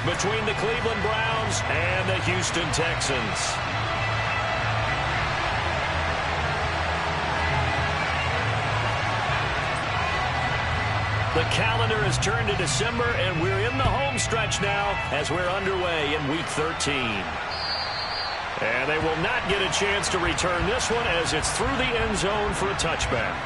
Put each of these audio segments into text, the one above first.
between the Cleveland Browns and the Houston Texans. The calendar has turned to December, and we're in the home stretch now as we're underway in Week 13. And they will not get a chance to return this one as it's through the end zone for a touchback.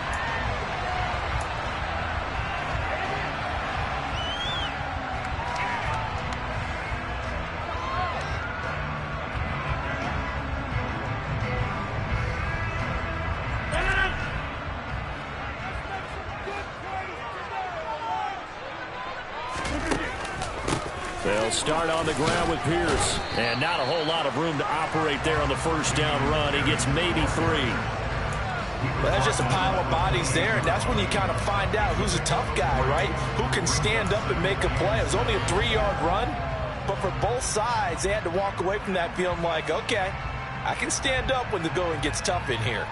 They'll start on the ground with Pierce. And not a whole lot of room to operate there on the first down run. He gets maybe 3. Well, that's just a pile of bodies there, and that's when you kind of find out who's a tough guy, right? Who can stand up and make a play. It was only a 3-yard run, but for both sides, they had to walk away from that feeling like, okay, I can stand up when the going gets tough in here.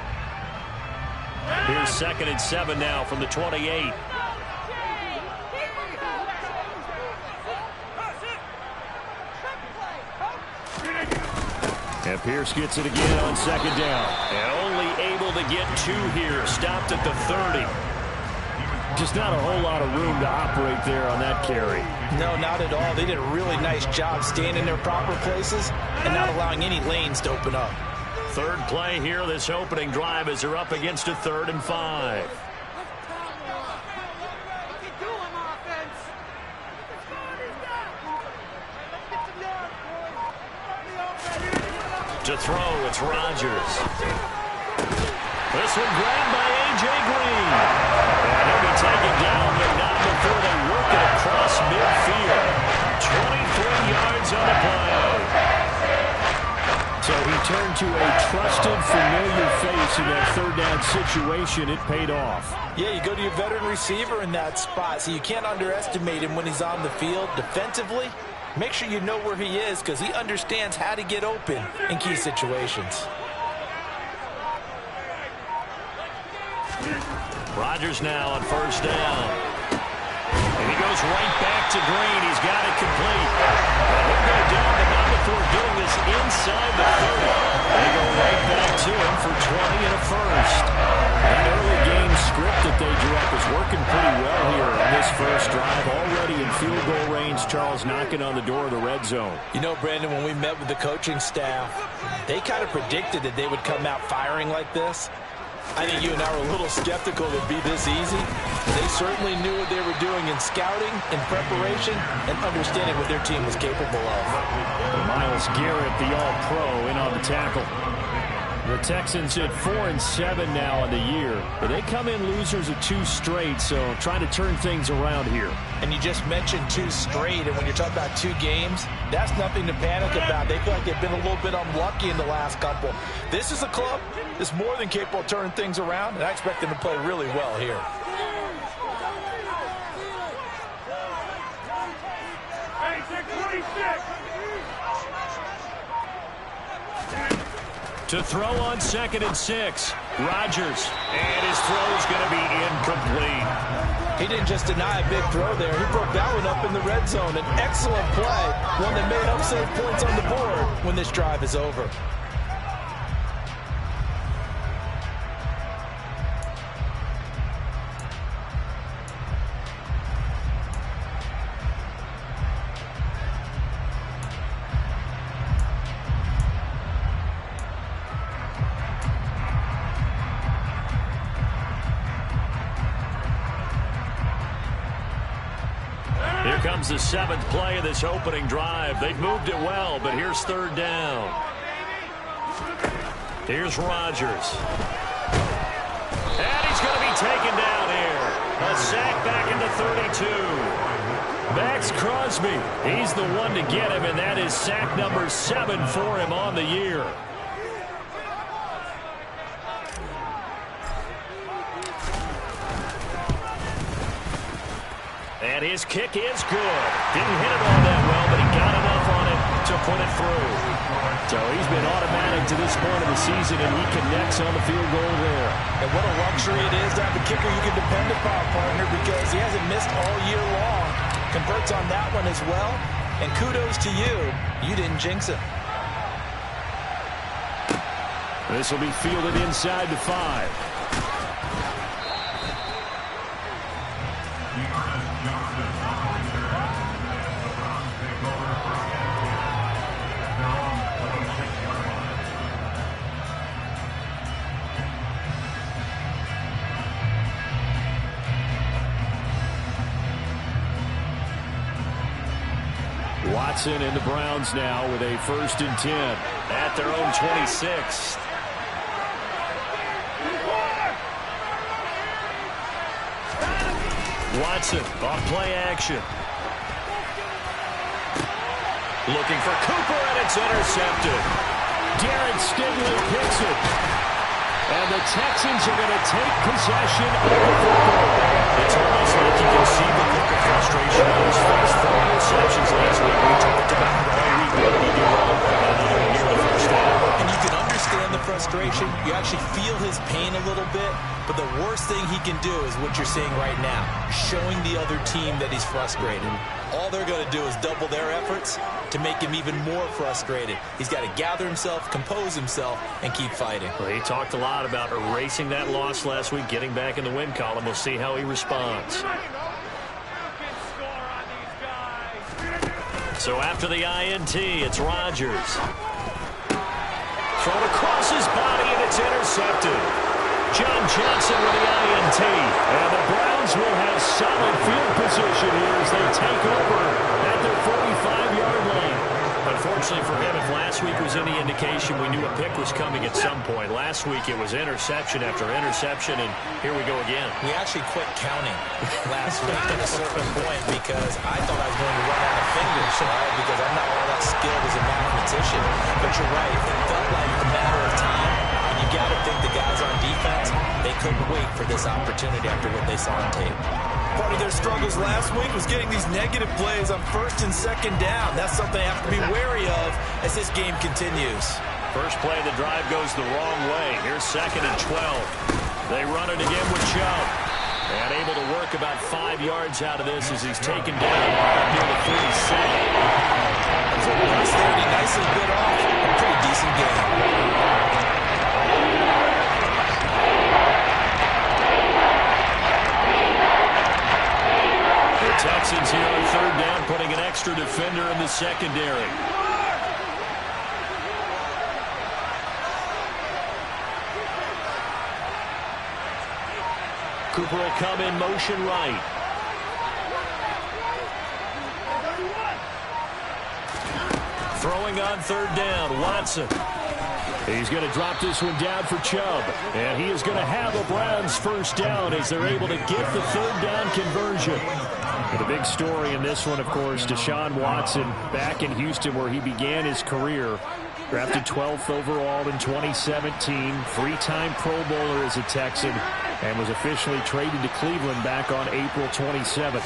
Here's 2nd and 7 now from the 28. And Pierce gets it again on 2nd down. And only able to get 2 here. Stopped at the 30. Just not a whole lot of room to operate there on that carry. No, not at all. They did a really nice job staying in their proper places and not allowing any lanes to open up. Third play here, this opening drive, as they're up against a 3rd and 5. To throw, it's Rodgers. This one grabbed by A.J. Green. And he'll be taken down, but not before they work it across midfield. 23 yards on the play. So he turned to a trusted, familiar face in that 3rd down situation. It paid off. Yeah, you go to your veteran receiver in that spot, so you can't underestimate him when he's on the field defensively. Make sure you know where he is because he understands how to get open in key situations. Rodgers now on 1st down. And he goes right back to Green. He's got it complete. And he'll go down, but not before doing this inside the 30. They go right back to him for 20 and a first. That early game script that they drew up is working pretty well here on this first drive. Already in field goal range, Charles knocking on the door of the red zone. You know, Brandon, when we met with the coaching staff, they kind of predicted that they would come out firing like this. I think you and I were a little skeptical it would be this easy. They certainly knew what they were doing in scouting, in preparation, and understanding what their team was capable of. Myles Garrett, the all-pro, in on the tackle. The Texans at 4-7 now on the year. But they come in losers of 2 straight, so trying to turn things around here. And you just mentioned 2 straight, and when you're talking about 2 games, that's nothing to panic about. They feel like they've been a little bit unlucky in the last couple. This is a club that's more than capable of turning things around, and I expect them to play really well here. To throw on 2nd and 6. Rodgers. And his throw's going to be incomplete. He didn't just deny a big throw there. He broke that one up in the red zone. An excellent play. One that may help save points on the board when this drive is over. Here comes the 7th play of this opening drive. They've moved it well, but here's 3rd down. Here's Rodgers. And he's going to be taken down here. A sack back in the 32. Max Crosby, he's the one to get him, and that is sack number 7 for him on the year. And his kick is good. Didn't hit it all that well, but he got enough on it to put it through. So he's been automatic to this point of the season, and he connects on the field goal there. And what a luxury it is to have a kicker you can depend upon, partner, because he hasn't missed all year long. Converts on that one as well. And kudos to you. You didn't jinx it. This will be fielded inside the 5. Watson and the Browns now with a 1st and 10 at their own 26. Watson on play action. Looking for Cooper, and it's intercepted. Darren Stingley picks it. And the Texans are going to take possession of the football. It's almost like you can see the look of frustration on his face. 4 interceptions last week. We talked about it all week. What did he do wrong? Another one here in the first half. And you can understand the frustration. You actually feel his pain a little bit. But the worst thing he can do is what you're seeing right now, showing the other team that he's frustrated. All they're going to do is double their efforts to make him even more frustrated. He's got to gather himself, compose himself, and keep fighting. Well, he talked a lot about erasing that loss last week, getting back in the win column. We'll see how he responds. So after the INT, it's Rodgers. Thrown across his body, and it's intercepted. John Johnson with the INT. And the Browns will have solid field position here as they take over at their 45-yard line. Unfortunately for him, if last week was any indication, we knew a pick was coming at some point. Last week it was interception after interception, and here we go again. We actually quit counting last week at a certain point because I thought I was going to run out of fingers, right? Because I'm not all that skilled as a mathematician. But you're right, it felt like a matter of time. You got to think the guys on defense, they couldn't wait for this opportunity after what they saw on tape. Part of their struggles last week was getting these negative plays on 1st and 2nd down. That's something they have to be wary of as this game continues. First play of the drive goes the wrong way. Here's 2nd and 12. They run it again with Chubb. And able to work about 5 yards out of this as he's taken down near the 47. First 30, nicely bit off. A pretty decent game. Texans here on 3rd down, putting an extra defender in the secondary. Cooper will come in motion right. Throwing on 3rd down, Watson. He's going to drop this one down for Chubb. And he is going to have a Browns 1st down as they're able to get the 3rd down conversion. The big story in this one, of course, Deshaun Watson back in Houston where he began his career. Drafted 12th overall in 2017. 3-time Pro Bowler as a Texan. And was officially traded to Cleveland back on April 27th.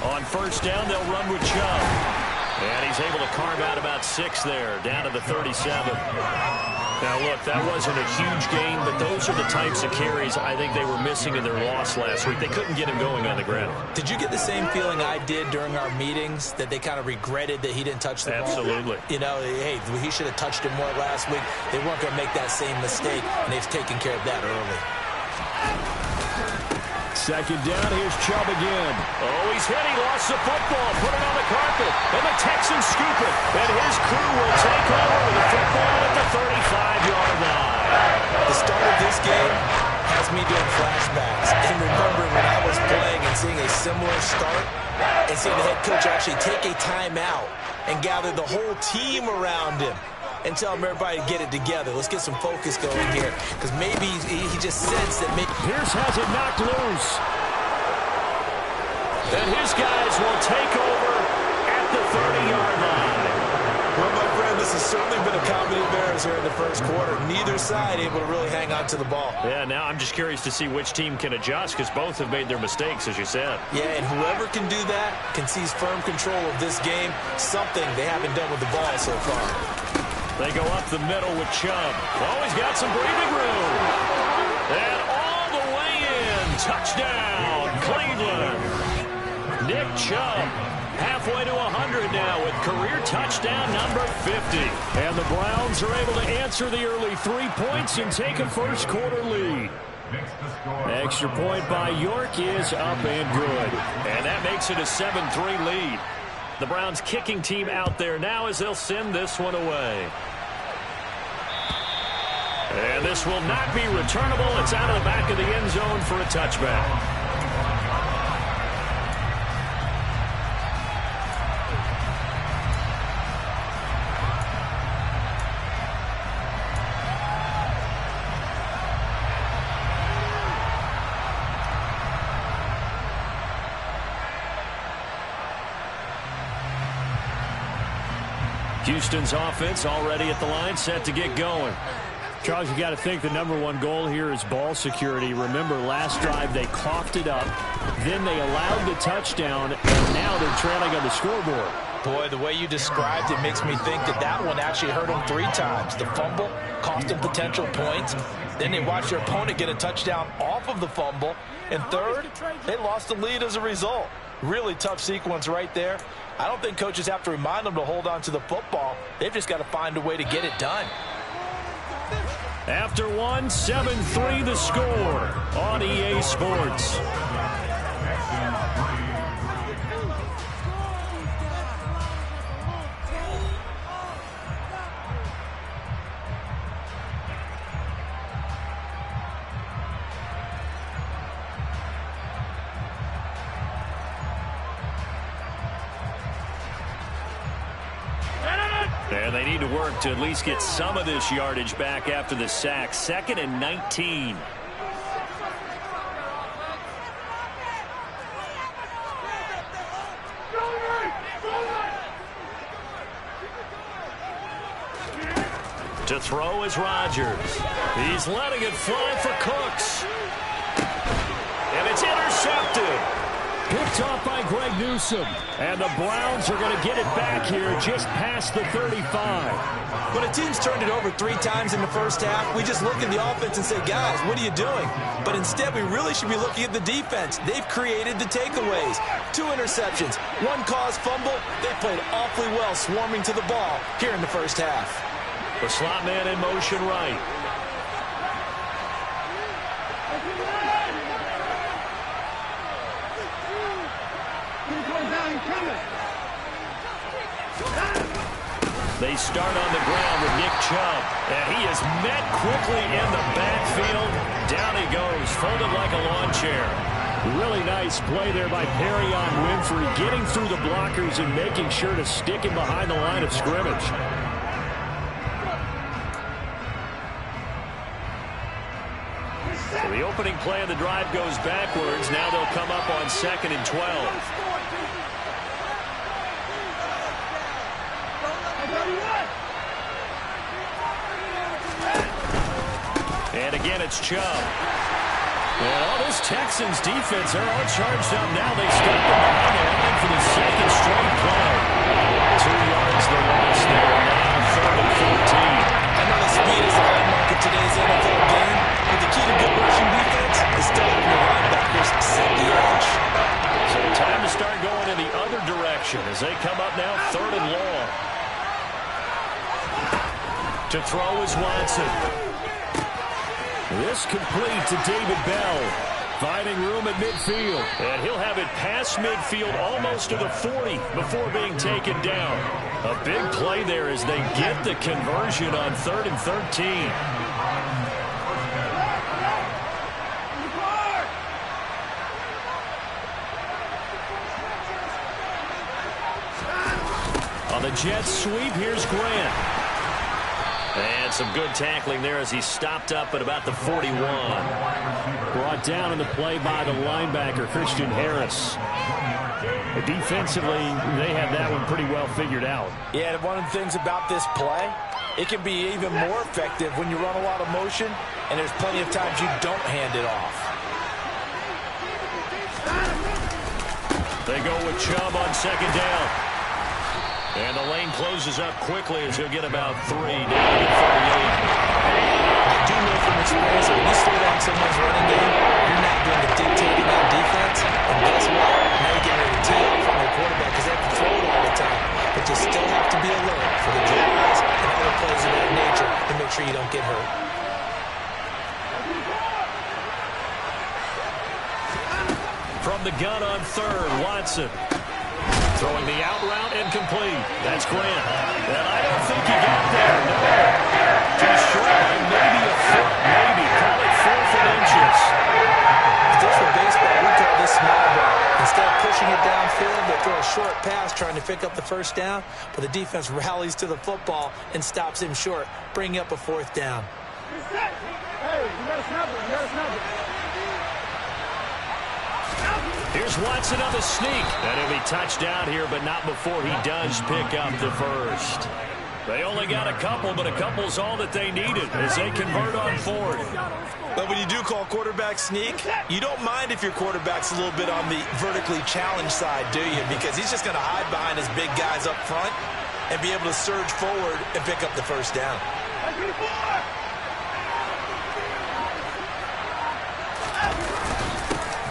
On 1st down, they'll run with Chubb. And he's able to carve out about 6 there, down to the 37. Now, look, that wasn't a huge gain, but those are the types of carries I think they were missing in their loss last week. They couldn't get him going on the ground. Did you get the same feeling I did during our meetings, that they kind of regretted that he didn't touch the ball? Absolutely. You know, hey, he should have touched it more last week. They weren't going to make that same mistake, and they've taken care of that early. 2nd down, here's Chubb again. Oh, he's hit. He lost the football. Put it on the carpet. And the Texans scoop it. And his crew will take over with the football at the 35-yard line. The start of this game has me doing flashbacks and remembering when I was playing and seeing a similar start and seeing the head coach actually take a timeout and gather the whole team around him and tell him everybody to get it together. Let's get some focus going here, because maybe he just sensed that maybe Pierce has it knocked loose. And his guys will take over at the 30-yard line. Well, my friend, this has certainly been a comedy of errors here in the first quarter. Neither side able to really hang on to the ball. Yeah, now I'm just curious to see which team can adjust, because both have made their mistakes, as you said. Yeah, and whoever can do that can seize firm control of this game, something they haven't done with the ball so far. They go up the middle with Chubb. Oh, he's got some breathing room. And all the way in. Touchdown, Cleveland. Nick Chubb Halfway to 100 now with career touchdown number 50. And the Browns are able to answer the early 3 points and take a first quarter lead. Extra point by York is up and good. And that makes it a 7-3 lead. The Browns kicking team out there now as they'll send this one away. And this will not be returnable. It's out of the back of the end zone for a touchback. Houston's offense already at the line, set to get going. Charles, you got to think the #1 goal here is ball security. Remember, last drive they coughed it up, then they allowed the touchdown, and now they're trailing on the scoreboard. Boy, the way you described it makes me think that that one actually hurt them 3 times. The fumble cost them potential points. Then they watched their opponent get a touchdown off of the fumble. And third, they lost the lead as a result. Really tough sequence right there. I don't think coaches have to remind them to hold on to the football. They've just got to find a way to get it done. After one, 7-3 the score on EA Sports. And they need to work to at least get some of this yardage back after the sack. 2nd and 19. To throw is Rodgers. He's letting it fly for Cooks. And it's intercepted. Picked off by Greg Newsome. And the Browns are going to get it back here just past the 35. When a team's turned it over 3 times in the first half, we just look at the offense and say, guys, what are you doing? But instead, we really should be looking at the defense. They've created the takeaways. 2 interceptions, 1 caused fumble. They played awfully well swarming to the ball here in the first half. The slot man in motion right. They start on the ground with Nick Chubb. And he is met quickly in the backfield. Down he goes, folded like a lawn chair. Really nice play there by Perrion Winfrey, getting through the blockers and making sure to stick him behind the line of scrimmage. So the opening play of the drive goes backwards. Now they'll come up on 2nd and 12. And again, it's Chubb. And all this Texans defense are all charged up now. They step them behind the line for the 2nd straight play. 2 yards the loss there. Now 3rd and 14. I know the speed is the hallmark of today's NFL game, but the key to good rushing defense is still letting the linebackers set the edge. So time to start going in the other direction as they come up now 3rd and long. To throw is Watson. This complete to David Bell. Finding room at midfield. And he'll have it past midfield almost to the 40 before being taken down. A big play there as they get the conversion on 3rd and 13. On the Jets sweep, here's Grant. And some good tackling there as he stopped up at about the 41. Brought down in the play by the linebacker, Christian Harris. Defensively, they have that one pretty well figured out. Yeah, and one of the things about this play, it can be even more effective when you run a lot of motion, and there's plenty of times you don't hand it off. They go with Chubb on 2nd down. And the lane closes up quickly as he'll get about 3 down to 38. I do know from experience that when you slow down someone's running game, you're not doing the dictating on defense. And guess what? Now you're getting ready to tee off on their quarterback because they have to but you still have to be alert for the drags and other plays of that nature to make sure you don't get hurt. From the gun on third, Watson. Throwing the out route incomplete. That's Grant. And I don't think he got there. No. Just short by maybe a foot. Maybe. Call it 4 inches. Just for baseball, we call this small ball. Instead of pushing it downfield, they throw a short pass trying to pick up the first down, but the defense rallies to the football and stops him short, bringing up a 4th down. Hey, you got to snap it. You got to snap it. Here's Watson on the sneak. And he'll be touched down here, but not before he does pick up the first. They only got a couple, but a couple's all that they needed as they convert on 4th. But when you do call quarterback sneak, you don't mind if your quarterback's a little bit on the vertically challenged side, do you? Because he's just going to hide behind his big guys up front and be able to surge forward and pick up the first down.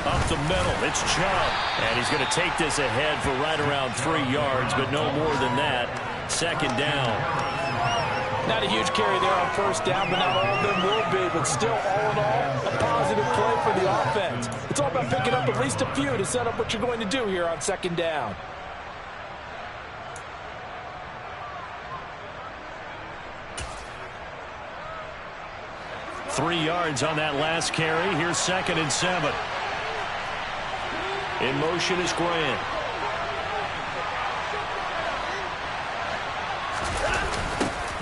Up the middle, it's Chubb. And he's going to take this ahead for right around 3 yards, but no more than that. 2nd down. Not a huge carry there on first down, but not all of them will be. But still, all in all, a positive play for the offense. It's all about picking up at least a few to set up what you're going to do here on 2nd down. Three yards on that last carry. Here's 2nd and 7. In motion is Grant.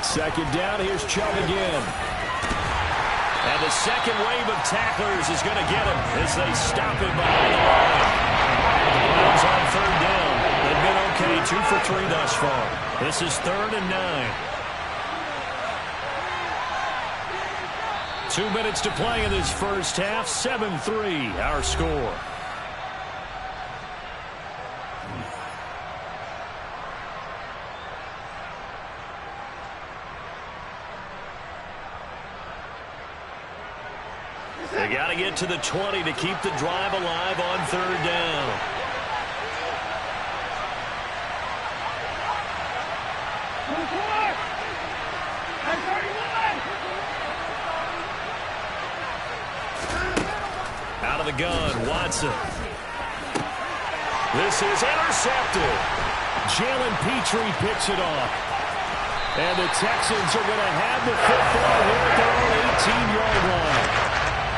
Second down, here's Chubb again. And the second wave of tacklers is going to get him as they stop him behind the line. The Browns on 3rd down. They've been okay, 2 for 3 thus far. This is 3rd and 9. 2 minutes to play in this first half. 7-3, our score. They got to get to the 20 to keep the drive alive on 3rd down. Out of the gun, Watson. This is intercepted. Jalen Petrie picks it off. And the Texans are going to have the football here at their own 18-yard line.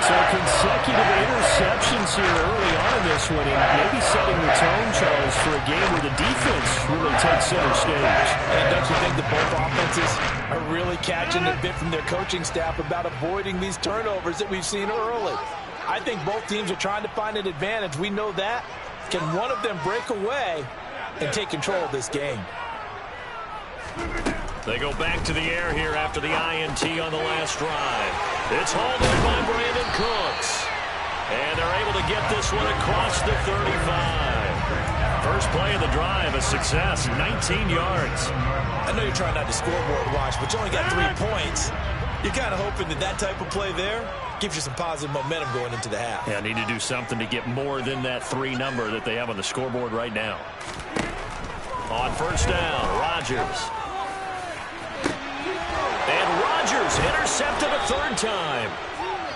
So consecutive interceptions here early on in this one, and maybe setting the tone, Charles, for a game where the defense really takes center stage. And don't you think that both offenses are really catching a bit from their coaching staff about avoiding these turnovers that we've seen early? I think both teams are trying to find an advantage. We know that. Can one of them break away and take control of this game? They go back to the air here after the INT on the last drive. It's hauled in by Brandon Cooks. And they're able to get this one across the 35. First play of the drive, a success, 19 yards. I know you're trying not to scoreboard watch, but you only got 3 points. You're kind of hoping that that type of play there gives you some positive momentum going into the half. Yeah, need to do something to get more than that 3 number that they have on the scoreboard right now. On first down, Rodgers. And Rodgers intercepted a 3rd time.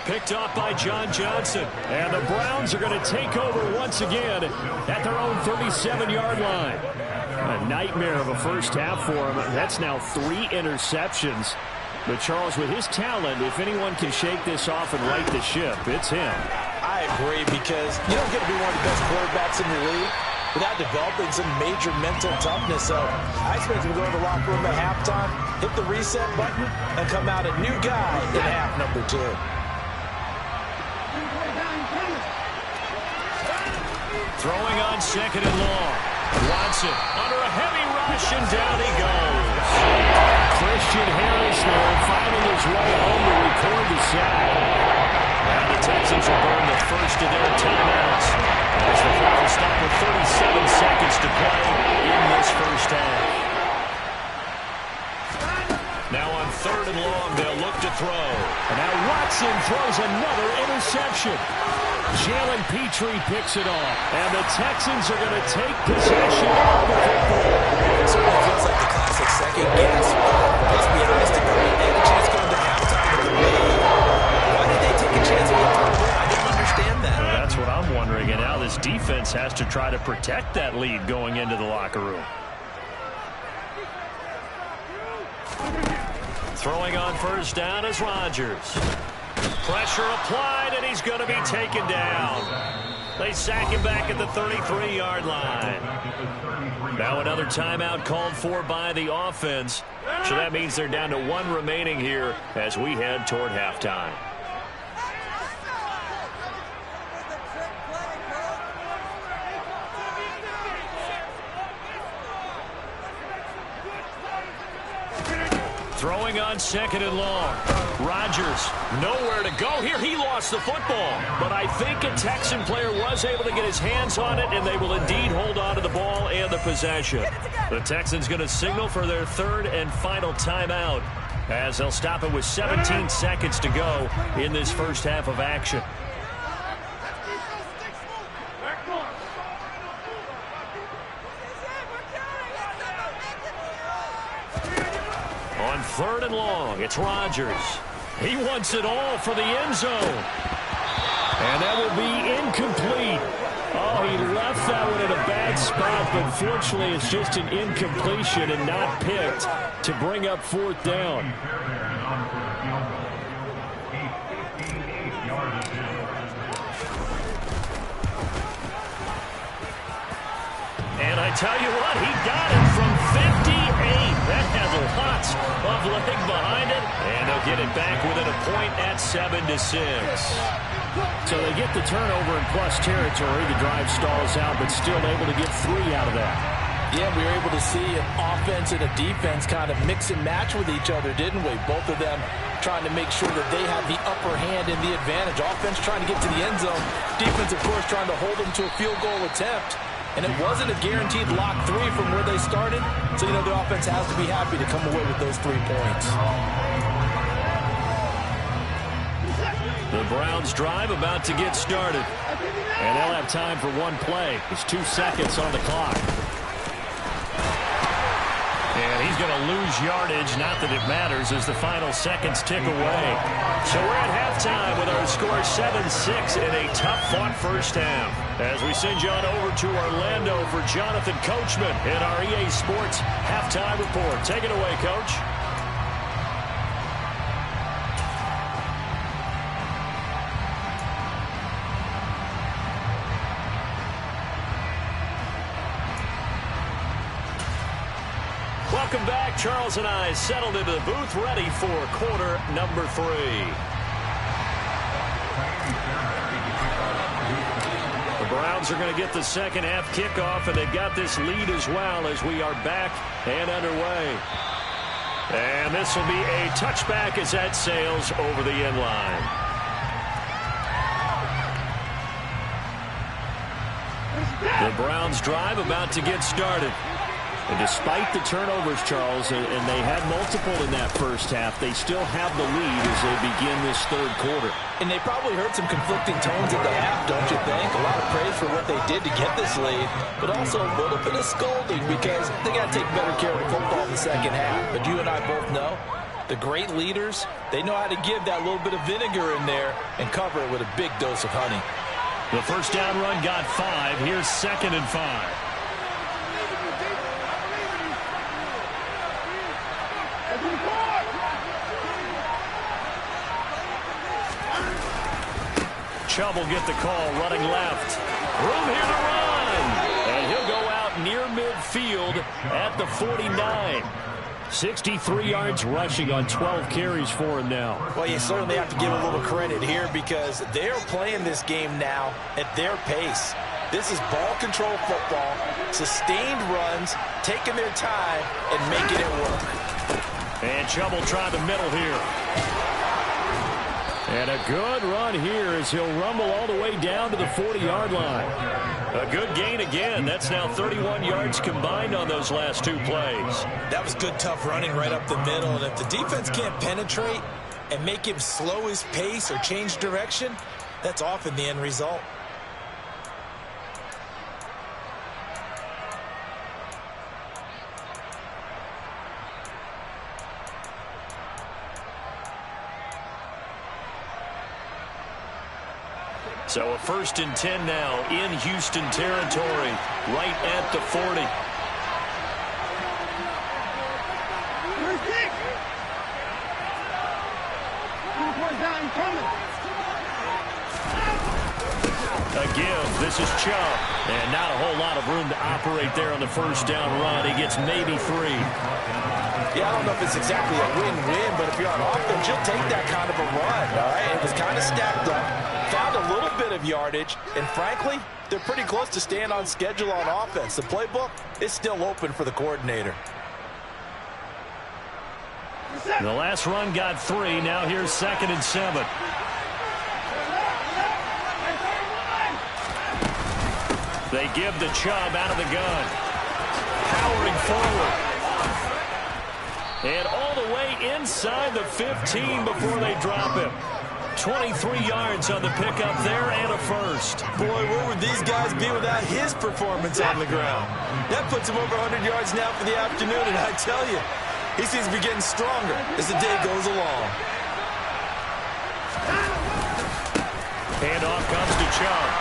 Picked off by John Johnson. And the Browns are going to take over once again at their own 37-yard line. A nightmare of a first half for him. That's now 3 interceptions. But Charles, with his talent, if anyone can shake this off and right the ship, it's him. I agree, because you don't get to be one of the best quarterbacks in the league without developing some major mental toughness. So I expect him to go to the locker room at halftime, hit the reset button, and come out a new guy in half number 2. Throwing on 2nd and long. Watson under a heavy rush, and down he goes. Christian Harris there finding his way home to record the sack. Now the Texans will burn the first of their timeouts as the clock will stop with 37 seconds to play in this first half. Now on 3rd and long, they'll look to throw. And now Watson throws another interception. Jalen Petrie picks it off. And the Texans are going to take possession of the football. It certainly feels try to protect that lead going into the locker room. Throwing on first down is Rodgers. Pressure applied, and he's going to be taken down. They sack him back at the 33-yard line. Now another timeout called for by the offense. So that means they're down to one remaining here as we head toward halftime. Throwing on second and long. Rodgers, nowhere to go here. He lost the football. But I think a Texan player was able to get his hands on it, and they will indeed hold on to the ball and the possession. The Texans going to signal for their third and final timeout as they'll stop it with 17 seconds to go in this first half of action. On third and long, it's Rodgers. He wants it all for the end zone. And that will be incomplete. Oh, he left that one in a bad spot, but fortunately it's just an incompletion and not picked to bring up fourth down. And I tell you what, he got it from 58. That has lots of leg behind it. And they'll get it back within a point at 7-6. So they get the turnover in plus territory. The drive stalls out, but still able to get 3 out of that. Yeah, we were able to see an offense and a defense kind of mix and match with each other, didn't we? Both of them trying to make sure that they have the upper hand and the advantage. Offense trying to get to the end zone. Defense, of course, trying to hold them to a field goal attempt. And it wasn't a guaranteed lock 3 from where they started. So, you know, the offense has to be happy to come away with those 3 points. The Browns drive about to get started. And they'll have time for one play. There's 2 seconds on the clock. And he's going to lose yardage. Not that it matters as the final seconds tick away. So we're at halftime with our score 7-6 in a tough-fought first half. As we send you on over to Orlando for Jonathan Coachman in our EA Sports Halftime Report. Take it away, Coach. Welcome back. Charles and I settled into the booth, ready for quarter number 3. The Browns are going to get the second half kickoff, and they've got this lead as well as we are back and underway. And this will be a touchback as that sails over the end line. The Browns drive about to get started. And despite the turnovers, Charles, and they had multiple in that first half, they still have the lead as they begin this third quarter. And they probably heard some conflicting tones at the half, don't you think? A lot of praise for what they did to get this lead, but also a little bit of scolding because they got to take better care of the football in the second half. But you and I both know the great leaders, they know how to give that little bit of vinegar in there and cover it with a big dose of honey. The first down run got 5. Here's 2nd and 5. Chubb will get the call, running left. Room here to run. And he'll go out near midfield at the 49. 63 yards rushing on 12 carries for him now. Well, you certainly have to give a little credit here because they're playing this game now at their pace. This is ball control football, sustained runs, taking their time, and making it work. And Chubb will try the middle here. And a good run here as he'll rumble all the way down to the 40-yard line. A good gain again. That's now 31 yards combined on those last 2 plays. That was good, tough running right up the middle. And if the defense can't penetrate and make him slow his pace or change direction, that's often the end result. So a 1st and 10 now in Houston territory, right at the 40. A give. This is Chubb. And not a whole lot of room to operate there on the 1st down run. He gets maybe 3. Yeah, I don't know if it's exactly a win-win, but if you're on offense, you'll take that kind of a run, all right? It was kind of stacked up, found a little bit of yardage, and frankly, they're pretty close to staying on schedule on offense. The playbook is still open for the coordinator. The last run got 3. Now here's 2nd and 7. They give the Chubb out of the gun. Powering forward. And all the way inside the 15 before they drop him. 23 yards on the pickup there and a 1st. Boy, where would these guys be without his performance on the ground? That puts him over 100 yards now for the afternoon, and I tell you, he seems to be getting stronger as the day goes along. Handoff comes to Chubb.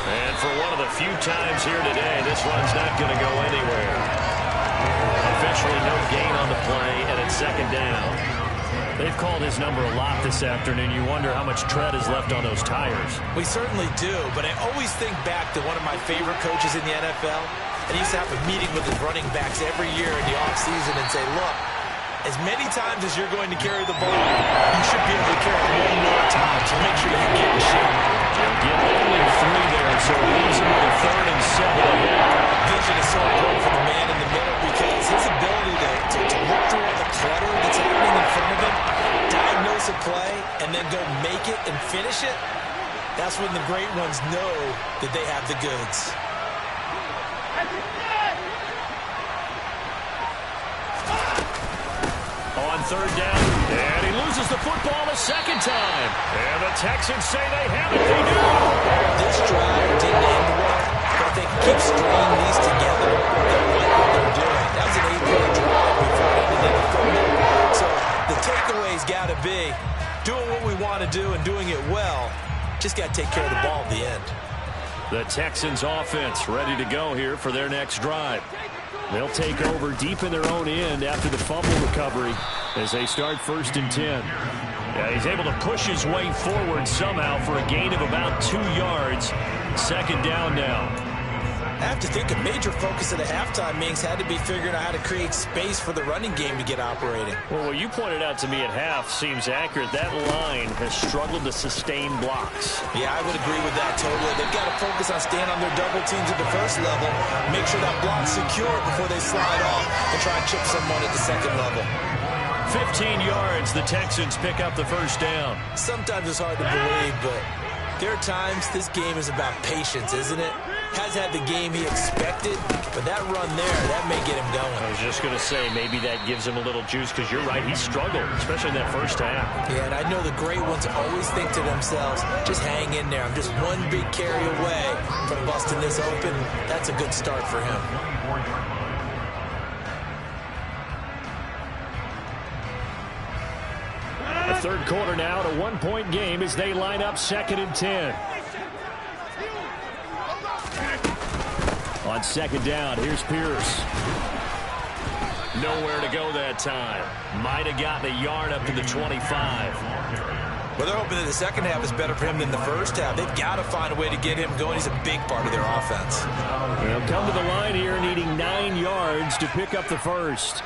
And for one of the few times here today, this run's not going to go anywhere. Officially no gain on the play, and it's 2nd down. They've called his number a lot this afternoon. You wonder how much tread is left on those tires. We certainly do, but I always think back to one of my favorite coaches in the NFL, and he used to have a meeting with his running backs every year in the offseason and say, look, as many times as you're going to carry the ball, you should be able to carry it one more time to make sure you get the shot. Get only 3 there, so leaves him with a 3rd and 7. Vision is so important for the man in the middle because his ability to look through all the clutter that's happening in front of him, diagnose a play, and then go make it and finish it, that's when the great ones know that they have the goods. On 3rd down, and he loses the football a 2nd time. And the Texans say they have it. They do. This drive didn't end well, but if they can keep stringing these together, they'll like what they're doing. That was an 8-play drive before it ended in a fumble. So the takeaway's got to be doing what we want to do and doing it well. Just got to take care of the ball at the end. The Texans offense ready to go here for their next drive. They'll take over deep in their own end after the fumble recovery as they start 1st and 10. Yeah, he's able to push his way forward somehow for a gain of about 2 yards. 2nd down now. I have to think a major focus of the halftime meetings had to be figuring out how to create space for the running game to get operating. Well, what you pointed out to me at half seems accurate. That line has struggled to sustain blocks. Yeah, I would agree with that totally. They've got to focus on staying on their double teams at the 1st level, make sure that block's secure before they slide off and try and chip someone at the 2nd level. 15 yards, the Texans pick up the 1st down. Sometimes it's hard to believe, but there are times this game is about patience, isn't it? Has had the game he expected, but that run there, that may get him going. I was just going to say, maybe that gives him a little juice, because you're right, he struggled, especially in that 1st half. Yeah, and I know the great ones always think to themselves, just hang in there. I'm just one big carry away from busting this open. That's a good start for him. The 3rd quarter now, at a 1-point game as they line up 2nd and 10. On 2nd down, here's Pierce. Nowhere to go that time. Might have gotten a yard up to the 25. Well, they're hoping that the 2nd half is better for him than the 1st half. They've got to find a way to get him going. He's a big part of their offense. They'll come to the line here needing 9 yards to pick up the 1st.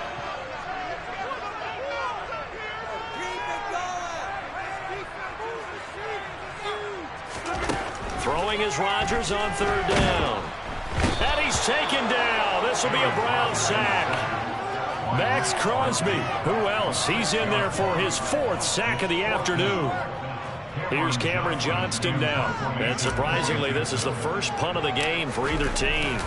Throwing is Rodgers on 3rd down. And he's taken down. This will be a Brown sack. Max Crosby. Who else? He's in there for his 4th sack of the afternoon. Here's Cameron Johnston now. And surprisingly, this is the first punt of the game for either team.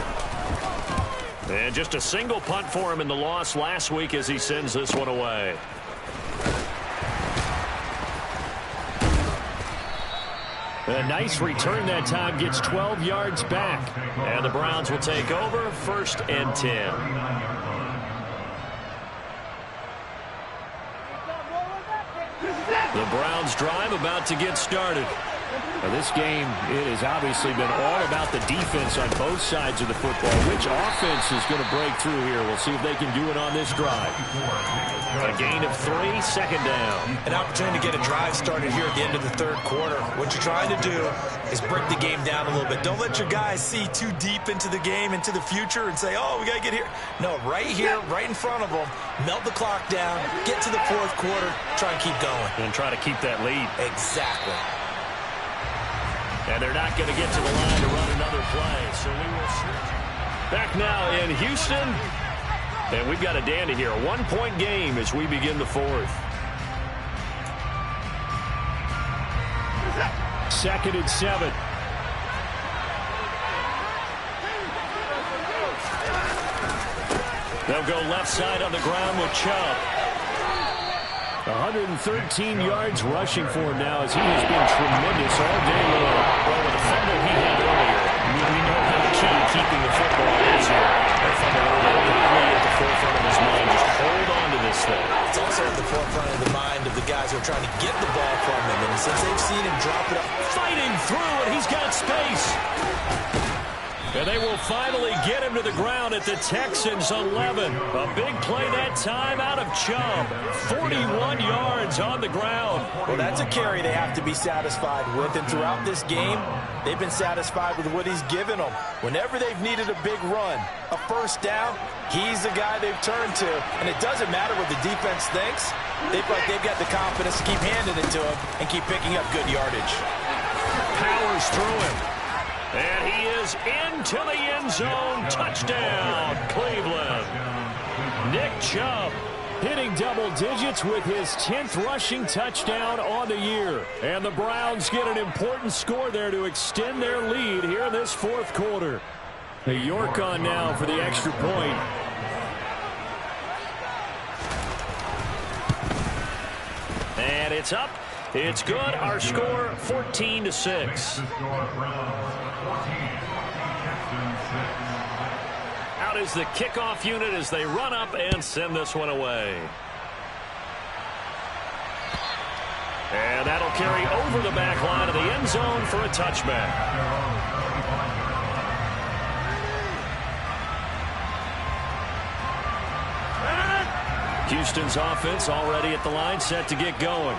And just a single punt for him in the loss last week as he sends this one away. A nice return that time, gets 12 yards back. And the Browns will take over 1st and 10. The Browns drive about to get started. Now this game, it has obviously been all about the defense on both sides of the football. Which offense is going to break through here? We'll see if they can do it on this drive. A gain of 3, second down. An opportunity to get a drive started here at the end of the third quarter. What you're trying to do is break the game down a little bit. Don't let your guys see too deep into the game, into the future, and say, oh, we got to get here. No, right here, right in front of them, melt the clock down, get to the fourth quarter, try and keep going. And try to keep that lead. Exactly. And they're not going to get to the line to run another play. So we will switch. Back now in Houston. And we've got a dandy here. A 1-point game as we begin the fourth. 2nd and 7. They'll go left side on the ground with Chubb. 113 yards rushing for him now as he has been tremendous all day long. Well, with the fumble he had earlier, we know how key keeping the football is here. That fumble earlier really at the forefront of his mind. Just hold on to this thing. It's also at the forefront of the mind of the guys who are trying to get the ball from him. And since they've seen him drop it up. Fighting through, and he's got space. And they will finally get him to the ground at the Texans' 11. A big play that time out of Chubb. 41 yards on the ground. Well, that's a carry they have to be satisfied with. And throughout this game, they've been satisfied with what he's given them. Whenever they've needed a big run, a first down, he's the guy they've turned to. And it doesn't matter what the defense thinks. They feel like they've got the confidence to keep handing it to him and keep picking up good yardage. Powers through him. And he is into the end zone. Touchdown, Cleveland. Nick Chubb hitting double digits with his 10th rushing touchdown on the year. And the Browns get an important score there to extend their lead here in this fourth quarter. The York on now for the extra point. And it's up. It's good. Our score, 14-6. Out is the kickoff unit as they run up and send this one away. And that'll carry over the back line of the end zone for a touchback. Houston's offense already at the line, set to get going.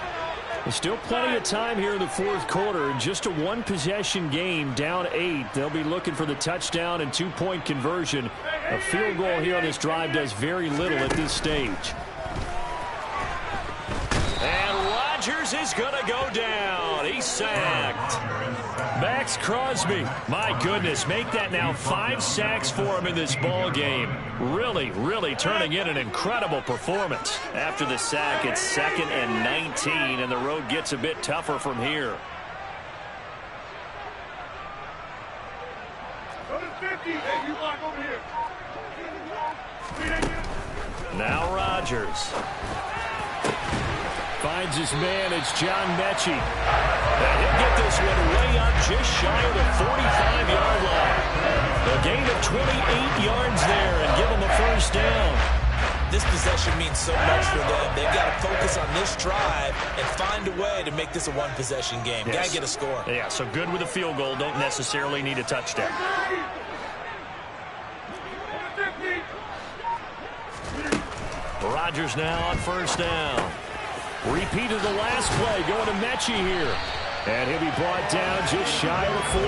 There's still plenty of time here in the fourth quarter. Just a one-possession game, down 8. They'll be looking for the touchdown and 2-point conversion. A field goal here on this drive does very little at this stage. And Rodgers is going to go down. He's sacked. Max Crosby. My goodness, make that now 5 sacks for him in this ball game. Really, really turning in an incredible performance. After the sack, it's 2nd and 19, and the road gets a bit tougher from here. Now Rodgers. Finds his man. It's John Mechie. And he'll get this one way up just shy of the 45-yard line. A gain of 28 yards there and give him a first down. This possession means so much for them. They've got to focus on this drive and find a way to make this a one-possession game. Yes. Got to get a score. Yeah, so good with a field goal. Don't necessarily need a touchdown. Rodgers now on first down. Repeat of the last play, going to Mechie here. And he'll be brought down just shy of the 40.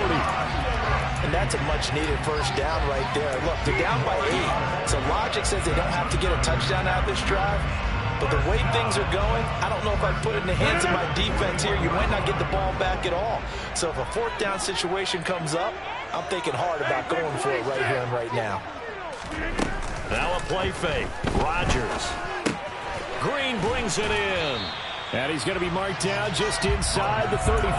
And that's a much-needed first down right there. Look, they're down by 8. So logic says they don't have to get a touchdown out of this drive. But the way things are going, I don't know if I put it in the hands of my defense here. You might not get the ball back at all. So if a fourth down situation comes up, I'm thinking hard about going for it right here and right now. Now a play fake. Rodgers. Green brings it in. And he's going to be marked down just inside the 35.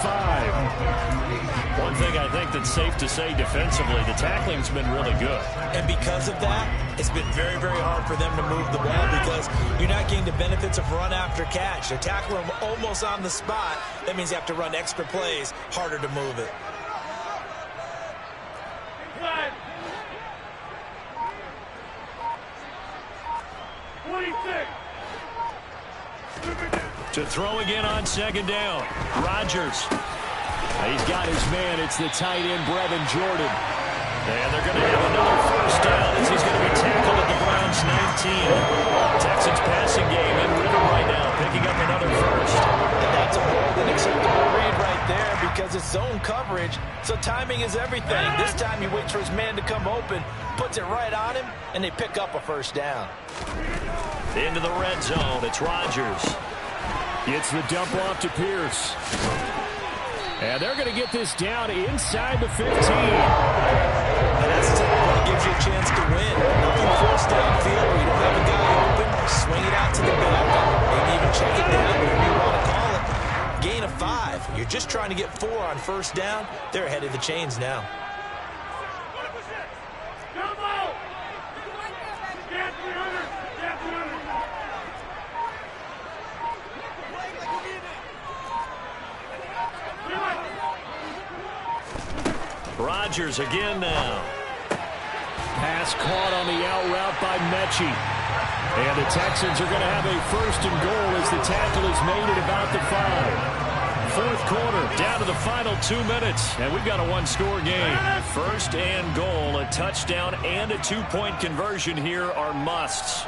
One thing I think that's safe to say defensively, the tackling's been really good. And because of that, it's been very, very hard for them to move the ball because you're not getting the benefits of run after catch. They're tackling them almost on the spot. That means you have to run extra plays, harder to move it. To throw again on second down. Rodgers. He's got his man. It's the tight end, Brevin Jordan. And they're going to have another first down as he's going to be tackled at the Browns' 19. Texans passing game in rhythm right now, picking up another first. And that's a bold and acceptable read right there because it's zone coverage, so timing is everything. This time he waits for his man to come open, puts it right on him, and they pick up a first down. Into the red zone, it's Rodgers. Gets the dump off to Pierce. And they're going to get this down inside the 15. And that's the type of play that gives you a chance to win. Nothing forced downfield where you don't have a guy open. Swing it out to the back. Maybe even check it down, whatever you want to call it. Gain of 5. You're just trying to get 4 on first down. They're ahead of the chains now. Rodgers again now. Pass caught on the out route by Mechie. And the Texans are going to have a first and goal as the tackle is made at about the 5. Fourth quarter, down to the final 2 minutes. And we've got a one-score game. First and goal, a touchdown and a 2-point conversion here are musts.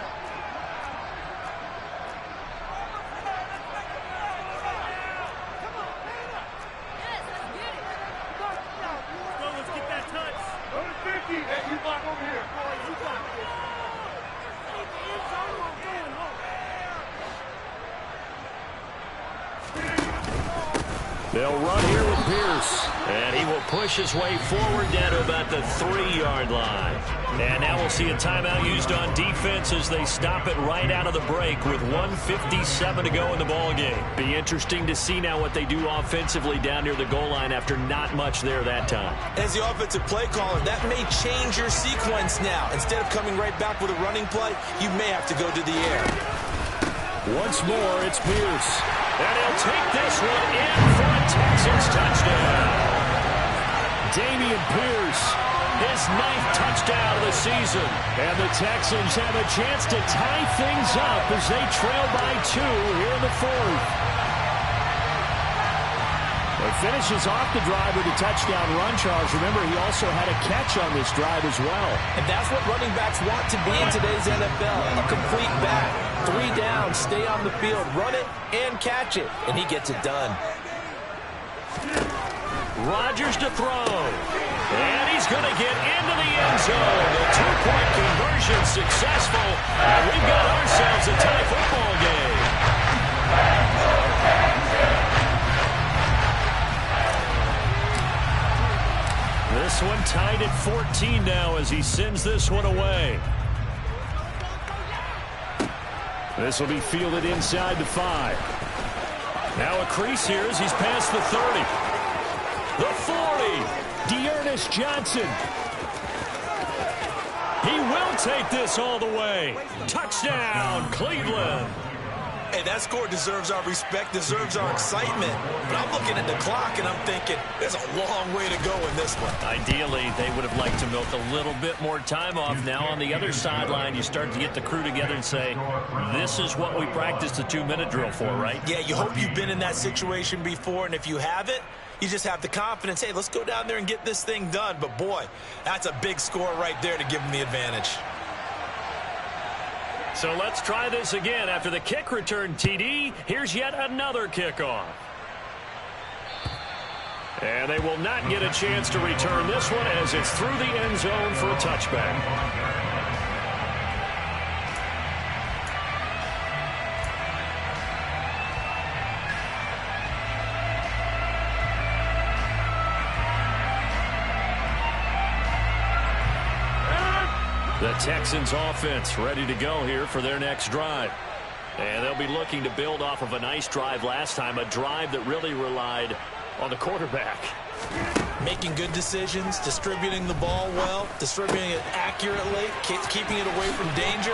They'll run here with Pierce. And he will push his way forward down to about the 3-yard line. And now we'll see a timeout used on defense as they stop it right out of the break with 1:57 to go in the ballgame. Be interesting to see now what they do offensively down near the goal line after not much there that time. As the offensive play caller, that may change your sequence now. Instead of coming right back with a running play, you may have to go to the air. Once more, it's Pierce. And he'll take this one in for a Texans touchdown. Damian Pierce, his 9th touchdown of the season. And the Texans have a chance to tie things up as they trail by 2 here in the 4th. It finishes off the drive with a touchdown run, Charles. Remember, he also had a catch on this drive as well. And that's what running backs want to be in today's NFL, a complete back. 3 down, stay on the field, run it, and catch it. And he gets it done. Rodgers to throw. And he's going to get into the end zone. The 2-point conversion successful. And we've got ourselves a tie football game. This one tied at 14 now as he sends this one away. This will be fielded inside the 5. Now a crease here as he's past the 30. The 40. Dearness Johnson. He will take this all the way. Touchdown, Cleveland. Hey, that score deserves our respect, deserves our excitement. But I'm looking at the clock and I'm thinking, there's a long way to go in this one. Ideally, they would have liked to milk a little bit more time off. Now on the other sideline, you start to get the crew together and say, this is what we practiced the 2-minute drill for, right? Yeah, you hope you've been in that situation before, and if you haven't, you just have the confidence, hey, let's go down there and get this thing done. But boy, that's a big score right there to give them the advantage. So let's try this again. After the kick return TD, here's yet another kickoff. And they will not get a chance to return this one as it's through the end zone for a touchback. The Texans offense ready to go here for their next drive. And they'll be looking to build off of a nice drive last time, a drive that really relied on the quarterback. Making good decisions, distributing the ball well, distributing it accurately, keeping it away from danger.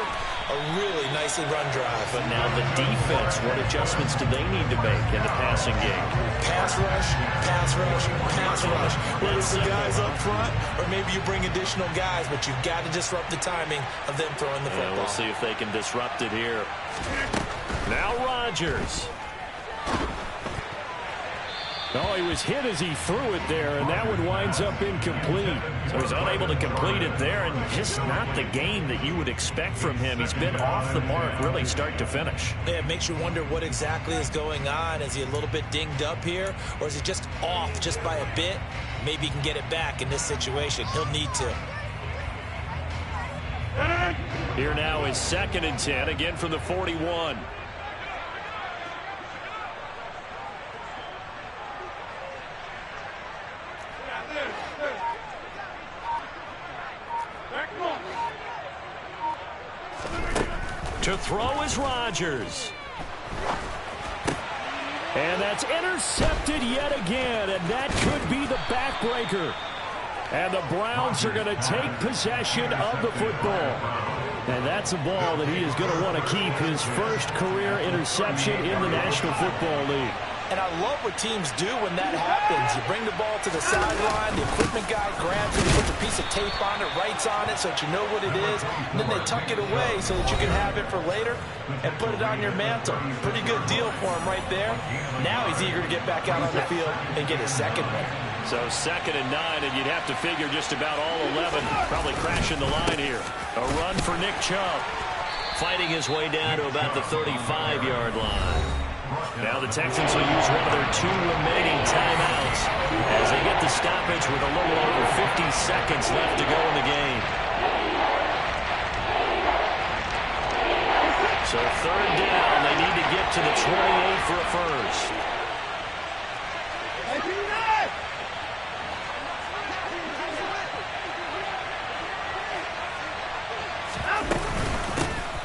A really nicely run drive. But now the defense, what adjustments do they need to make in the passing game? Pass rush, pass rush, pass rush. Whether it's the guys up front or maybe you bring additional guys, but you've got to disrupt the timing of them throwing the football. We'll see if they can disrupt it here. Oh, he was hit as he threw it there, and that one winds up incomplete. So he's unable to complete it there, and just not the game that you would expect from him. He's been off the mark really start to finish. Yeah, it makes you wonder what exactly is going on. Is he a little bit dinged up here, or is he just off just by a bit? Maybe he can get it back in this situation. He'll need to. Here now is 2nd and 10, again from the 41. To throw is Rodgers. And that's intercepted yet again, and that could be the backbreaker. And the Browns are going to take possession of the football. And that's a ball that he is going to want to keep, his first career interception in the National Football League. And I love what teams do when that happens. You bring the ball to the sideline, the equipment guy grabs it, puts a piece of tape on it, writes on it so that you know what it is, and then they tuck it away so that you can have it for later and put it on your mantle. Pretty good deal for him right there. Now he's eager to get back out on the field and get his second one. So 2nd and 9, and you'd have to figure just about all 11 probably crashing the line here. A run for Nick Chubb. Fighting his way down to about the 35-yard line. Now the Texans will use one of their 2 remaining timeouts as they get the stoppage with a little over 50 seconds left to go in the game. So 3rd down, they need to get to the 28 for a first.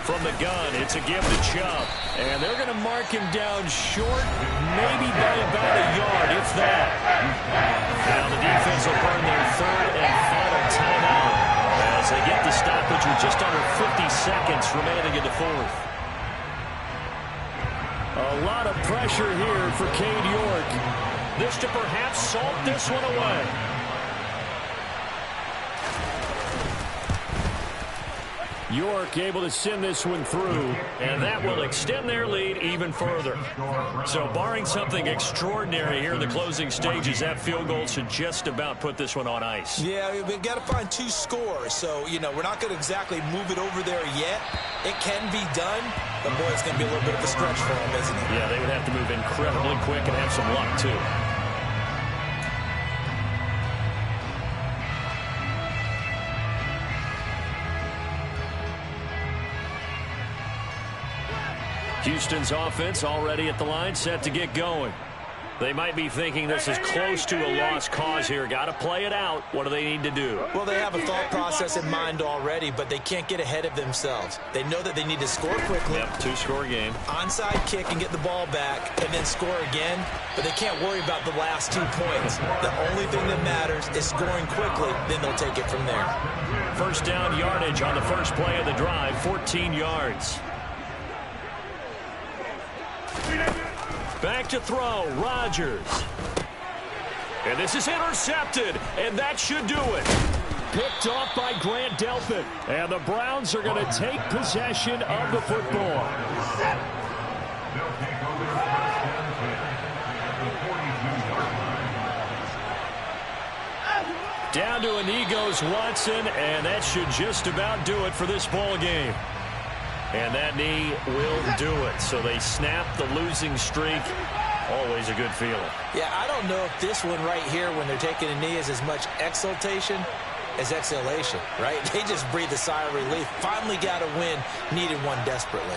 From the gun, it's a give to Chubb. And they're going to mark him down short, maybe by about a yard, if that. Now the defense will burn their 3rd and final timeout as they get the stoppage with just under 50 seconds remaining in the 4th. A lot of pressure here for Cade York. This to perhaps salt this one away. York able to send this one through. And that will extend their lead even further. So barring something extraordinary here in the closing stages, that field goal should just about put this one on ice. Yeah, we've got to find 2 scores. So, you know, we're not going to exactly move it over there yet. It can be done, but boy, it's going to be a little bit of a stretch for them, isn't it? Yeah, they would have to move incredibly quick and have some luck, too. Houston's offense already at the line, set to get going. They might be thinking this is close to a lost cause here. Got to play it out. What do they need to do? Well, they have a thought process in mind already, but they can't get ahead of themselves. They know that they need to score quickly. Yep, 2-score game. Onside kick and get the ball back and then score again, but they can't worry about the last 2 points. The only thing that matters is scoring quickly, then they'll take it from there. First down yardage on the first play of the drive, 14 yards. Back to throw, Rodgers. And this is intercepted, and that should do it. Picked off by Grant Delpit. And the Browns are going to take possession of the football. Down to a knee goes Watson, and that should just about do it for this ball game. And that knee will do it. So they snap the losing streak. Always a good feeling. Yeah, I don't know if this one right here, when they're taking a knee, is as much exultation as exhalation, right? They just breathe a sigh of relief. Finally got a win, needed one desperately.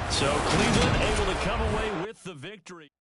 So Cleveland able to come away with the victory.